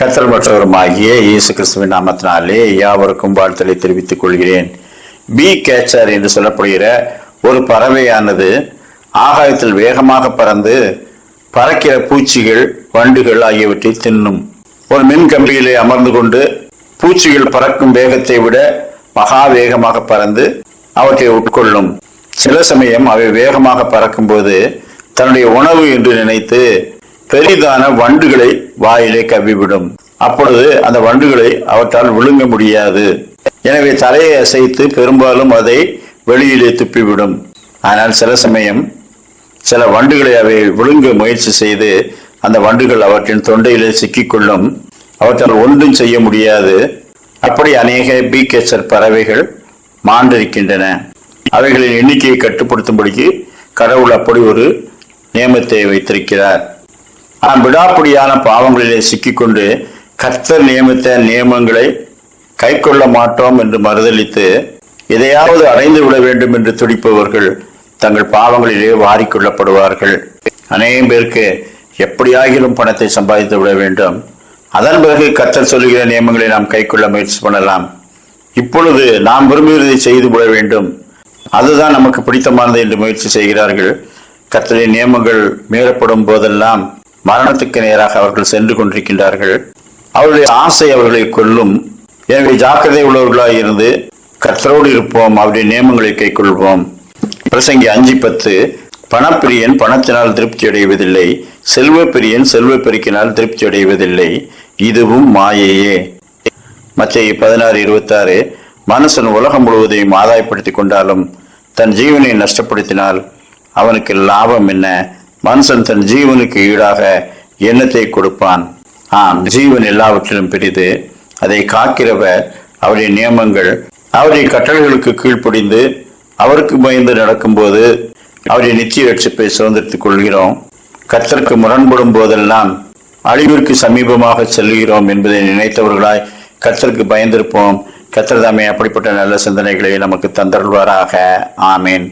கர்த்தர் மற்றவருமாகிய இயேசு கிறிஸ்துவின் நாமத்தினாலே யாவருக்கும் வாழ்த்தலை தெரிவித்துக் கொள்கிறேன். பீ கேச்சர் என்று சொல்லப்படுகிற ஒரு பறவையானது ஆகாயத்தில் வேகமாக பறந்து பறக்கிற பூச்சிகள், வண்டுகள் ஆகியவற்றை தின்னும். ஒரு மின் கம்பியிலே அமர்ந்து கொண்டு பூச்சிகள் பறக்கும் வேகத்தை விட மகா வேகமாக பறந்து அவற்றை உட்கொள்ளும். சில சமயம் அவை வேகமாக பறக்கும் போது தன்னுடைய உணவு என்று நினைத்து பெரிதான வண்டுகளை வாயிலே கவ்விவிடும். அப்பொழுது அந்த வண்டுகளை அவற்றால் விழுங்க முடியாது. எனவே தலையை அசைத்து பெரும்பாலும் அதை வெளியிலே துப்பிவிடும். ஆனால் சில சமயம் சில வண்டுகளை அவை விழுங்க முயற்சி செய்து அந்த வண்டுகள் அவற்றின் தொண்டையிலே சிக்கிக்கொள்ளும். அவற்றால் ஒன்றும் செய்ய முடியாது. அப்படி அநேக பீ கேச்சர் பறவைகள் மாண்டிருக்கின்றன. அவைகளின் எண்ணிக்கையை கட்டுப்படுத்தும்படிக்கு கடவுள் அப்படி ஒரு நியமத்தை வைத்திருக்கிறார். நாம் விடாப்பிடியான பாவங்களிலே சிக்கிக்கொண்டு கர்த்தர் நியமித்த நியமங்களை கை கொள்ள மாட்டோம் என்று மறுதலித்து எதையாவது அடைந்து விட வேண்டும் என்று துடிப்பவர்கள் தங்கள் பாவங்களிலே வாரிக்கொள்ளப்படுவார்கள். அநேகம் பேருக்கு எப்படியாகிலும் பணத்தை சம்பாதித்து விட வேண்டும், அதன் பிறகு கர்த்தர் சொல்லுகிற நியமங்களை நாம் கை கொள்ள முயற்சி பண்ணலாம். இப்பொழுது நாம் விரும்புகிறதை செய்து விட வேண்டும், அதுதான் நமக்கு பிடித்தமானது என்று முயற்சி செய்கிறார்கள். கர்த்தரின் நியமங்கள் மீறப்படும் போதெல்லாம் மரணத்துக்கு நேராக அவர்கள் சென்று கொண்டிருக்கின்றார்கள். அவருடைய ஆசை அவர்களை கொல்லும். எனவே ஜாக்கிரதை உள்ளவர்களாக இருந்து கர்த்தரோடு இருப்போம், அவருடைய நியமங்களை கை கொள்வோம். பிரசங்கி 5:10, பணப்பிரியன் பணத்தினால் திருப்தி அடைவதில்லை, செல்வ பிரியன் செல்வ பெருக்கினால் திருப்தி அடைவதில்லை, இதுவும் மாயையே. மத்தேயு 16:26, மனுஷன் உலகம் முழுவதையும் ஆதாயப்படுத்திக் கொண்டாலும் தன் ஜீவனை நஷ்டப்படுத்தினால் அவனுக்கு லாபம் என்ன? மனுஷன் தன் ஜீவனுக்கு ஈடாக எண்ணத்தை கொடுப்பான். ஜீவன் எல்லாவற்றிலும் பெரிது, அதை காக்கிறவர் அவருடைய நியமங்கள் அவருடைய கட்டளைகளுக்கு கீழ்ப்படிந்து அவருக்கு பயந்து நடக்கும்போது அவருடைய நித்திய ரட்சிப்பை சுதந்திரத்துக் கொள்கிறோம். கர்த்தருக்கு முரண்படும் போதெல்லாம் அழிவிற்கு சமீபமாக செல்கிறோம் என்பதை நினைத்தவர்களாய் கர்த்தருக்கு பயந்திருப்போம். கர்த்தர் தாமே அப்படிப்பட்ட நல்ல சிந்தனைகளை நமக்கு தந்தருள்வாராக. ஆமேன்.